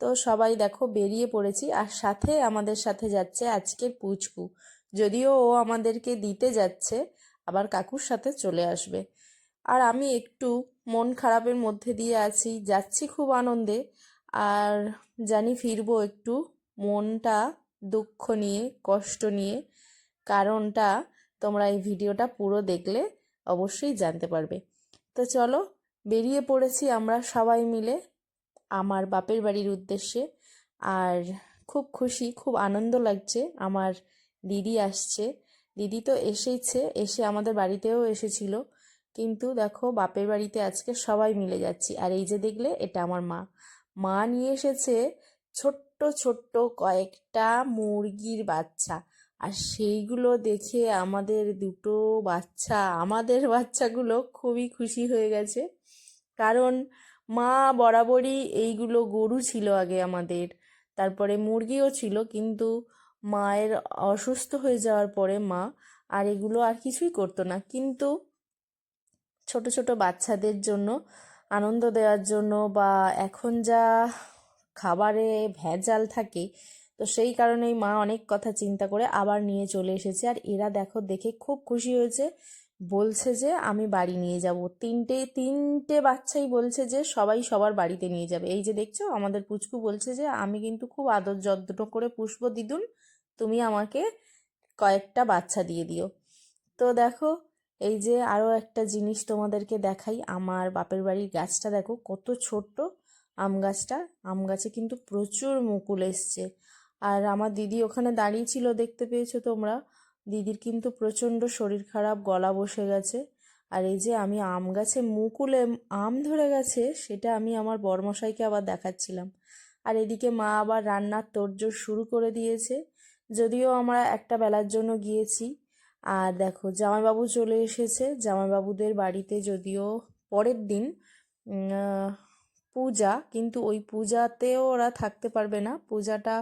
তো সবাই দেখো বেরিয়ে পড়েছি, আর সাথে আমাদের সাথে যাচ্ছে আজকের পুচকু। যদিও ও আমাদেরকে দিতে যাচ্ছে, আবার কাকুর সাথে চলে আসবে। আর আমি একটু মন খারাপের মধ্যে দিয়ে আছি, যাচ্ছি খুব আনন্দে, আর জানি ফিরবো একটু মনটা দুঃখ নিয়ে, কষ্ট নিয়ে। কারণটা তোমরা এই ভিডিওটা পুরো দেখলে অবশ্যই জানতে পারবে। তো চলো, বেরিয়ে পড়েছি আমরা সবাই মিলে আমার বাপের বাড়ির উদ্দেশ্যে। আর খুব খুশি, খুব আনন্দ লাগছে। আমার দিদি আসছে, দিদি তো এসেইছে, এসে আমাদের বাড়িতেও এসেছিল। কিন্তু দেখো বাপের বাড়িতে আজকে সবাই মিলে যাচ্ছি। আর এই যে দেখলে, এটা আমার মা। মা নিয়ে এসেছে ছোট্ট ছোট্ট কয়েকটা মুরগির বাচ্চা। আর সেইগুলো দেখে আমাদের দুটো বাচ্চা, আমাদের বাচ্চাগুলো খুবই খুশি হয়ে গেছে। কারণ মা বরাবরই এইগুলো, গরু ছিল আগে আমাদের, তারপরে মুরগিও ছিল, কিন্তু মায়ের অসুস্থ হয়ে যাওয়ার পরে মা আর এগুলো আর কিছুই করতো না। কিন্তু ছোট ছোট বাচ্চাদের জন্য আনন্দ দেওয়ার জন্য, বা এখন যা খাবারে ভেজাল থাকে, তো সেই কারণেই মা অনেক কথা চিন্তা করে আবার নিয়ে চলে এসেছে। আর এরা দেখো দেখে খুব খুশি হয়েছে, বলছে যে আমি বাড়ি নিয়ে যাব। তিনটে তিনটে বাচ্চাই বলছে যে সবাই সবার বাড়িতে নিয়ে যাবে। এই যে দেখছো আমাদের পুচকু বলছে যে আমি কিন্তু খুব আদর যত্ন করে পুষবো দিদুন, তুমি আমাকে কয়েকটা বাচ্চা দিয়ে দিও। তো দেখো, এই যে আরও একটা জিনিস তোমাদেরকে দেখাই, আমার বাপের বাড়ির গাছটা দেখো কত ছোট্ট। আম গাছটা, আম গাছে কিন্তু প্রচুর মুকুল এসছে। আর আমার দিদি ওখানে দাঁড়িয়ে ছিল, দেখতে পেয়েছো তোমরা। দিদির কিন্তু প্রচণ্ড শরীর খারাপ, গলা বসে গেছে। আর এই যে আমি আম গাছে মুকুলে আম ধরে গেছে, সেটা আমি আমার বরমশাইকে আবার দেখাচ্ছিলাম। আর এদিকে মা আবার রান্নার তোড়জোড় শুরু করে দিয়েছে। যদিও আমরা একটা বেলার জন্য গিয়েছি। আর দেখো জামাইবাবু চলে এসেছে। জামাইবাবুদের বাড়িতে যদিও পরের দিন পূজা, কিন্তু ওই পূজাতেও ওরা থাকতে পারবে না। পূজাটা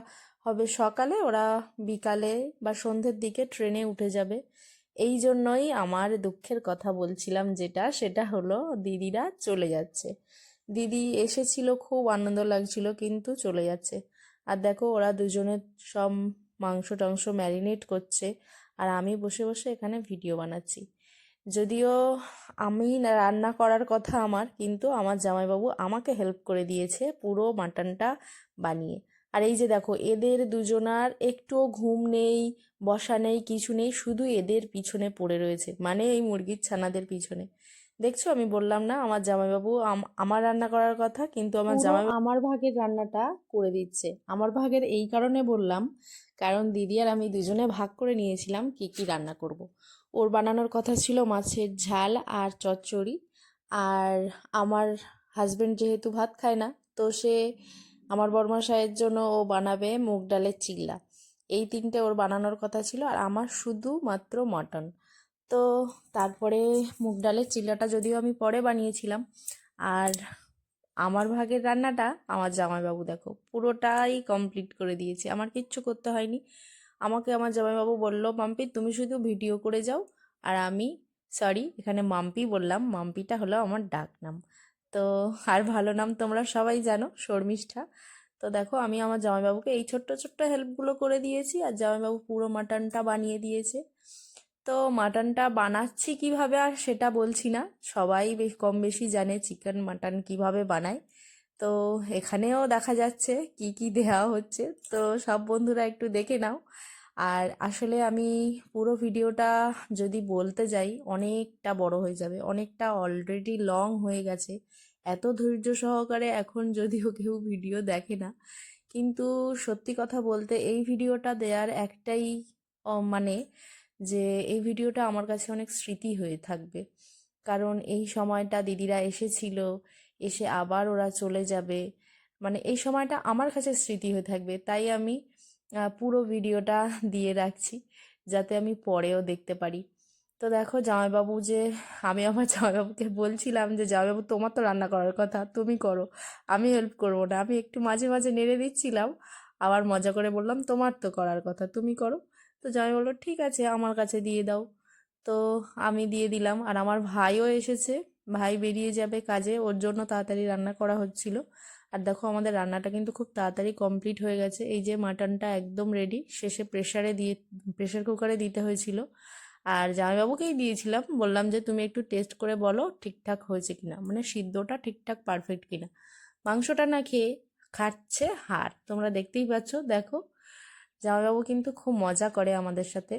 হবে সকালে, ওরা বিকালে বা সন্ধ্যের দিকে ট্রেনে উঠে যাবে। এই জন্যই আমার দুঃখের কথা বলছিলাম, যেটা সেটা হলো দিদিরা চলে যাচ্ছে। দিদি এসেছিল, খুব আনন্দ লাগছিল, কিন্তু চলে যাচ্ছে। আর দেখো ওরা দুজনে সব মাংস টাংস ম্যারিনেট করছে, আর আমি বসে বসে এখানে ভিডিও বানাচ্ছি। যদিও আমি রান্না করার কথা আমার, কিন্তু আমার জামাইবাবু আমাকে হেল্প করে দিয়েছে পুরো মাটনটা বানিয়ে। আর এই যে দেখো এদের দুজনার একটুও ঘুম নেই, বসা নেই, কিছু নেই, শুধু এদের পিছনে পড়ে রয়েছে, মানে এই মুরগির ছানাদের পিছনে। দেখছো, আমি বললাম না আমার জামাইবাবু আমার রান্না করার কথা, কিন্তু আমার পুরো জামাইবাবু আমার ভাগের রান্নাটা করে দিচ্ছে। আমার ভাগের এই কারণে বললাম, কারণ দিদি আর আমি দুজনে ভাগ করে নিয়েছিলাম কি কি রান্না করব। ওর বানানোর কথা ছিল মাছের ঝাল আর চচ্চড়ি। আর আমার হাজবেন্ড যেহেতু ভাত খায় না, তো সে আমার বর্মশাইয়ের জন্য ও বানাবে মুগ ডালের চিল্লা। এই তিনটে ওর বানানোর কথা ছিল, আর আমার শুধু মাত্র মটন। তো তারপরে মুগ ডালের চিল্লাটা যদিও আমি পরে বানিয়েছিলাম। আর আমার ভাগের রান্নাটা আমার জামাইবাবু দেখো পুরোটাই কমপ্লিট করে দিয়েছে, আমার কিচ্ছু করতে হয়নি। আমাকে আমার জামাইবাবু বলল, মাম্পি তুমি শুধু ভিডিও করে যাও। আর আমি, সরি এখানে মাম্পি বললাম, মাম্পিটা হলো আমার ডাক নাম। তো আর ভালো নাম তোমরা সবাই জানো, শর্মিষ্ঠা। তো দেখো আমি আমার জামাইবাবুকে এই ছোট্ট ছোট্ট হেল্পগুলো করে দিয়েছি, আর জামাইবাবু পুরো মাটনটা বানিয়ে দিয়েছে। তো মাটনটা বানাচ্ছি কিভাবে আর সেটা বলছি না, সবাই বেশ কম বেশি জানে চিকেন মাটন কিভাবে বানায়। তো এখানেও দেখা যাচ্ছে কি কি দেওয়া হচ্ছে, তো সব বন্ধুরা একটু দেখে নাও। আর আসলে আমি পুরো ভিডিওটা যদি বলতে যাই অনেকটা বড় হয়ে যাবে, অনেকটা অলরেডি লং হয়ে গেছে। এত ধৈর্য সহকারে এখন যদিও কেউ ভিডিও দেখে না, কিন্তু সত্যি কথা বলতে এই ভিডিওটা দেওয়ার একটাই মানে, যে এই ভিডিওটা আমার কাছে অনেক স্মৃতি হয়ে থাকবে। কারণ এই সময়টা দিদিরা এসেছিল, এসে আবার ওরা চলে যাবে, মানে এই সময়টা আমার কাছে স্মৃতি হয়ে থাকবে। তাই আমি পুরো ভিডিওটা দিয়ে রাখছি, যাতে আমি পরেও দেখতে পারি। তো দেখো জামাইবাবু যে, আমি আমার জামাইবাবুকে বলছিলাম যে জামাইবাবু তোমার তো রান্না করার কথা, তুমি করো, আমি হেল্প করবো না। আমি একটু মাঝে মাঝে নেড়ে দিচ্ছিলাম, আবার মজা করে বললাম তোমার তো করার কথা, তুমি করো। তো জামাই বললো ঠিক আছে আমার কাছে দিয়ে দাও। তো আমি দিয়ে দিলাম। আর আমার ভাইও এসেছে, ভাই বেরিয়ে যাবে কাজে, ওর জন্য তাড়াতাড়ি রান্না করা হচ্ছিল। আর দেখো আমাদের রান্নাটা কিন্তু খুব তাড়াতাড়ি কমপ্লিট হয়ে গেছে। এই যে মাটনটা একদম রেডি, শেষে প্রেসার কুকারে দিতে হয়েছিল। আর জামাইবাবুকেই দিয়েছিলাম, বললাম যে তুমি একটু টেস্ট করে বলো ঠিকঠাক হয়েছে কিনা, মানে সিদ্ধটা ঠিকঠাক পারফেক্ট কিনা। মাংসটা না খেয়ে খাচ্ছে হাড়, তোমরা দেখতেই পাচ্ছ। দেখো জামাইবাবু কিন্তু খুব মজা করে আমাদের সাথে,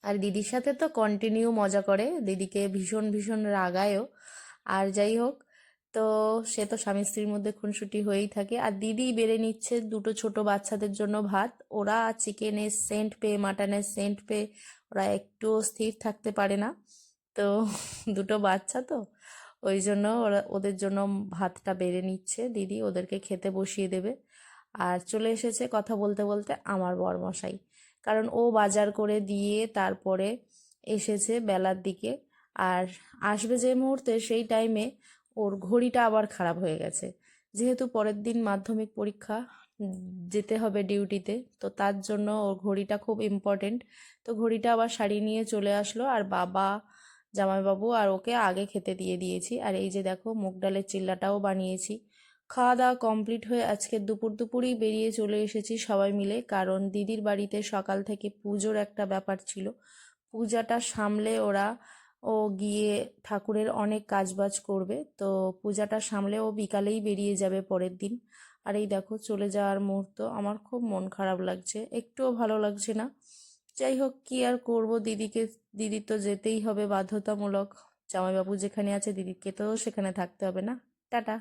আর দিদির সাথে তো কন্টিনিউ মজা করে, দিদিকে ভীষণ ভীষণ রাগায়ও। আর যাই হোক, তো সে তো স্বামী স্ত্রীর মধ্যে খুনসুটি হয়েই থাকে। আর দিদি বেড়ে নিচ্ছে দুটো ছোট বাচ্চাদের জন্য ভাত। ওরা চিকেনের সেন্ট পেয়ে, মাটনের সেন্ট পেয়ে ওরা একটুও স্থির থাকতে পারে না। তো দুটো বাচ্চা তো ওই জন্য ওদের জন্য ভাতটা বেড়ে নিচ্ছে দিদি, ওদেরকে খেতে বসিয়ে দেবে। আর চলে এসেছে কথা বলতে বলতে আমার বরমশাই, কারণ ও বাজার করে দিয়ে তারপরে এসেছে বেলার দিকে। আর আসবে যে মুহূর্তে সেই টাইমে ওর ঘড়িটা আবার খারাপ হয়ে গেছে। যেহেতু পরের দিন মাধ্যমিক পরীক্ষা, যেতে হবে ডিউটিতে, তো তার জন্য ওর ঘড়িটা খুব ইম্পর্টেন্ট। তো ঘড়িটা আবার সারিয়ে নিয়ে চলে আসলো, আর বাবা, জামাইবাবু আর ওকে আগে খেতে দিয়ে দিয়েছি। আর এই যে দেখো মুগ ডালের চিল্লাটাও বানিয়েছি। খাওয়া দাওয়া কমপ্লিট হয়ে আজকে দুপুরেই বেরিয়ে চলে এসেছি সবাই মিলে, কারণ দিদির বাড়িতে সকাল থেকে পুজোর একটা ব্যাপার ছিল। পূজাটা সামলে ও গিয়ে ঠাকুরের অনেক কাজবাজ করবে, তো পূজাটা সামলে ও বিকালেই বেরিয়ে যাবে পরের দিন। আর এই দেখো চলে যাওয়ার মুহূর্ত, আমার খুব মন খারাপ লাগছে, একটুও ভালো লাগছে না। যাই হোক, কি আর করব, দিদির তো যেতেই হবে বাধ্যতামূলক। জামাইবাবু যেখানে আছে দিদিকে তো সেখানে থাকতে হবে না। টাটা।